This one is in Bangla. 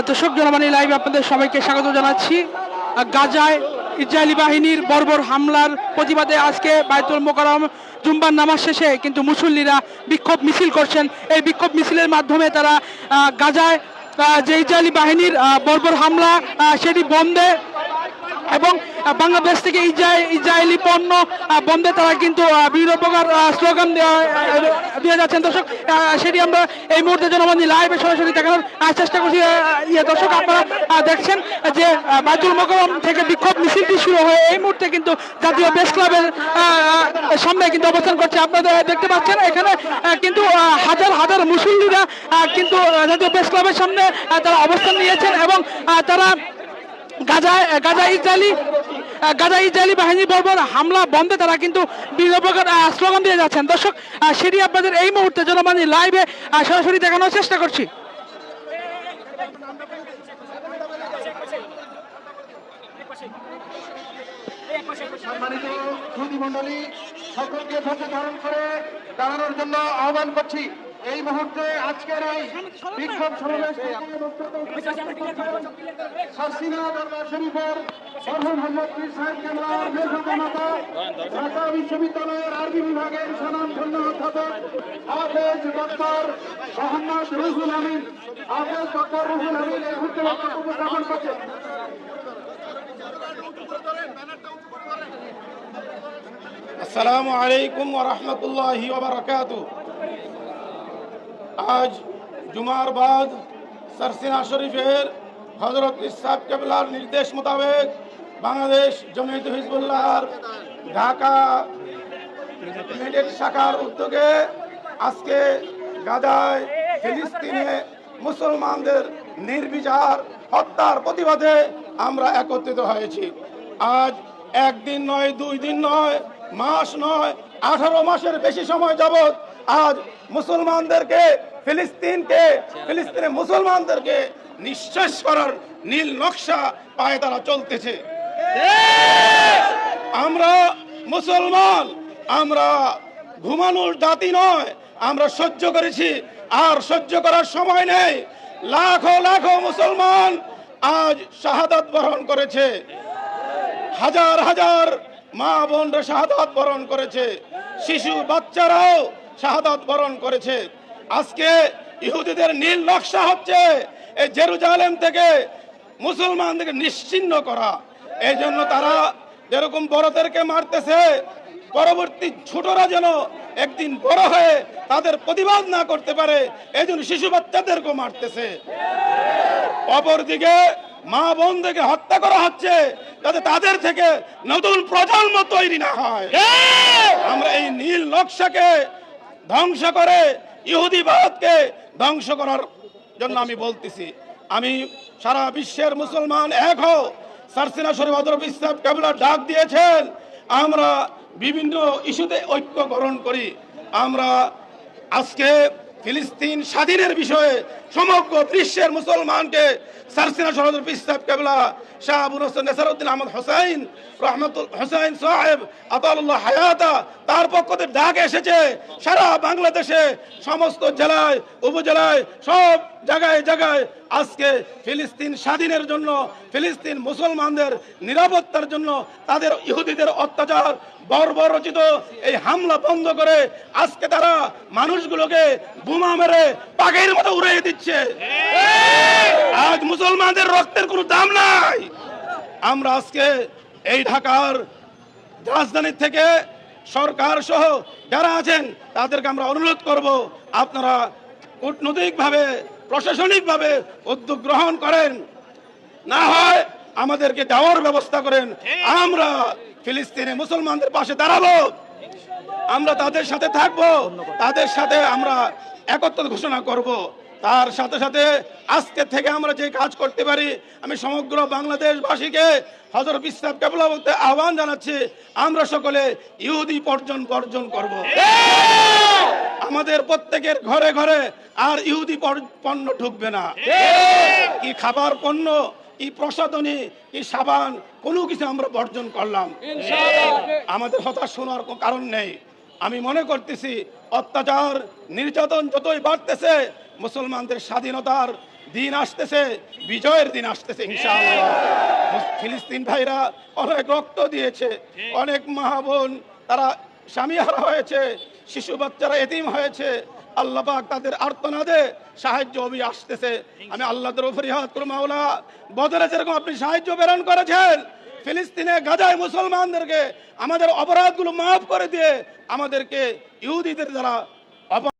দর্শক জনবাণী লাইভে আপনাদের সবাইকে স্বাগত জানাচ্ছি। গাজায় ইসরায়েলি বাহিনীর বর্বর হামলার প্রতিবাদে আজকে বায়তুল মোকাররম জুম্মার নামাজ শেষে কিন্তু মুসল্লিরা বিক্ষোভ মিছিল করছেন। এই বিক্ষোভ মিছিলের মাধ্যমে তারা গাজায় যে ইসরায়েলি বাহিনীর বর্বর হামলা সেটি বন্ধে এবং বাংলাদেশ থেকে ইসরায়েলি পণ্য বন্ধে তারা কিন্তু বিভিন্ন প্রকার স্লোগান দিয়ে যাচ্ছেন। দর্শক সেটি আমরা এই মুহূর্তে জনবাণী লাইভে সরাসরি দেখানোর চেষ্টা করছি। দর্শক আপনারা দেখছেন যে বায়তুল মোকাররম থেকে বিক্ষোভ মিছিলটি শুরু হয়ে এই মুহূর্তে কিন্তু জাতীয় প্রেস ক্লাবের সামনে কিন্তু অবস্থান করছে। আপনারা দেখতে পাচ্ছেন এখানে কিন্তু হাজার হাজার মুসল্লিরা কিন্তু জাতীয় প্রেস ক্লাবের সামনে তারা অবস্থান নিয়েছেন এবং তারা গাজা ইসরায়েলি বাহিনীর বর্বর হামলা বন্ধে তারা কিন্তু বিভিন্ন প্রকার স্লোগান দিয়ে যাচ্ছেন। দর্শক সেটি আপনাদের এই মুহূর্তে জনবাণী লাইভে সরাসরি দেখানোর চেষ্টা করছি। সম্মানিত সুধী মণ্ডলী, সকলকে ধৈর্য ধারণ করে দাঁড়ানোর জন্য আহ্বান করছি। এই মুহূর্তে আজকের এই বিক্ষোভ সমাবেশ সারসিনা দরবার শরীফের মরহুম হযরত পীর সাহেব কেবলার মেহমানতা ঢাকা বিশ্ববিদ্যালয়ের আরবি বিভাগের স্বনামধন্য অধ্যাপক হাফেজ ডক্টর মোহাম্মদ রুহুল আমিন এই মুহূর্তে বক্তব্য উপস্থাপন করছেন। আসসালামু আলাইকুম ওয়া রাহমাতুল্লাহি ওয়া বারাকাতুহু। আজ জুমার বাদ সারসিনা শরীফের হযরত ইসহাক কেবলার নির্দেশ মোতাবেক বাংলাদেশ জমিয়ত হিজবুল্লাহর ঢাকা মিডেট শাখার উদ্যোগে আজকে গাজায় ফিলিস্তিনে মুসলমানদের নির্বিচার হত্যার প্রতিবাদে আমরা একত্রিত হয়েছি। আজ একদিন নয়, 2 দিন নয়, মাস নয়, 18 মাসের বেশি সময় যাবত আজ মুসলমানদেরকে ফিলিস্তিনের মুসলমানদেরকে নিঃশেষ করার নীল নকশা পায়ে তারা চলতেছে। আমরা মুসলমান, আমরা ঘুমানোর জাতি নয়, আমরা সহ্য করেছি, আর সহ্য করার সময় নেই। লাখো লাখো মুসলমান আজ শাহাদাত বরণ করেছে, হাজার হাজার মা বোনরা শাহাদাত বরণ করেছে, শিশু বাচ্চারাও শাহাদাত বরণ করেছে। আজকে ইহুদিদের নীল নকশা হচ্ছে এই জেরুজালেম থেকে মুসলমানদেরকে নিশ্চিহ্ন করা। এই জন্য তারা যেরকম বড়দেরকে মারতেছে, পরবর্তী ছোটরা যেন একদিন বড় হয়ে তাদের প্রতিবাদ না করতে পারে, এই জন্য শিশু বাচ্চাদেরকেও মারতেছে। অপরদিকে মা বোনদেরকে হত্যা করা হচ্ছে যাতে তাদের থেকে নতুন প্রজন্ম তৈরি না হয়। আমরা এই নীল নকশাকে ধ্বংস করে ইহুদিবাদকে ধ্বংস করার জন্য আমি বলতেছি, আমি সারা বিশ্বের মুসলমান এক হও। সারসিনা শরীফ হযরত ইসহাক কেবলা ডাক দিয়েছেন, আমরা বিভিন্ন ইস্যুতে ঐক্যকরণ করি। আমরা আজকে ফিলিস্তিন স্বাধীনের বিষয়ে সমগ্র বিশ্বের মুসলমানকে সারসিনা শরীফ হযরত ইসহাক কেবলা শাহ আবু নসর নেসারউদ্দিন আহমদ হোসাইন হোসাইন সাহেব আতাউল্লাহ হায়াতা তার পক্ষ থেকে ডাক এসেছে। সারা বাংলাদেশে সমস্ত জেলায় উপজেলায় সব জায়গায় জায়গায় আজকে ফিলিস্তিন স্বাধীনের জন্য, ফিলিস্তিন মুসলমানদের নিরাপত্তার জন্য তাদের ইহুদিদের অত্যাচার বর্বরচিত এই হামলা বন্ধ করে আজকে তারা মানুষগুলোকে বোমা মেরে পাখির মতো উড়িয়ে দিচ্ছে। আজ মুসলমানদের রক্তের কোনো দাম নাই। আমরা আজকে এই ঢাকার রাজধানী থেকে সরকার সহ যারা আছেন তাদেরকে আমরা অনুরোধ করব, আপনারা কূটনৈতিকভাবে প্রশাসনিকভাবে উদ্যোগ গ্রহণ করেন, না হয় আমাদেরকে দেওয়ার ব্যবস্থা করেন। আমরা ফিলিস্তিনে মুসলমানদের পাশে দাঁড়াবো, আমরা তাদের সাথে থাকবো, তাদের সাথে আমরা একত্র ঘোষণা করব। তার সাথে সাথে আজকে থেকে আমরা যে কাজ করতে পারি, আমি সমগ্র বাংলাদেশবাসীকে হযরত ইসহাক কেবলা বলতে আহ্বান জানাচ্ছি, আমরা সকলে ইহুদি বর্জন করব। আমাদের প্রত্যেকের ঘরে ঘরে আর ইহুদি পণ্য ঢুকবে না। কি খাবার পণ্য, কি প্রসাধনী, কি সাবান, কোনো কিছু আমরা বর্জন করলাম। আমাদের হতাশ শোনার কোনো কারণ নেই। আমি মনে করতেছি অত্যাচার নির্যাতন যতই বাড়তেছে, মুসলমানদের স্বাধীনতার দিন আসতেছে, বিজয়ের দিন আসতেছে ইনশাআল্লাহ। ফিলিস্তিন ভাইরা অনেক রক্ত দিয়েছে, অনেক মা বোন তারা স্বামীহারা হয়েছে, শিশু বাচ্চারা এতিম হয়েছে। আল্লাহ পাক তাদের আর্তনাদে সাহায্য আসতেছে। আমি আল্লাহর তরফে ফরিয়াদ করি, মাওলা বদরে যেরকম আপনি সাহায্য প্রেরণ করেছেন, ফিলিস্তিনে গাজায় মুসলমানদেরকে আমাদের অপরাধগুলো মাফ করে দিয়ে আমাদেরকে ইহুদিদের দ্বারা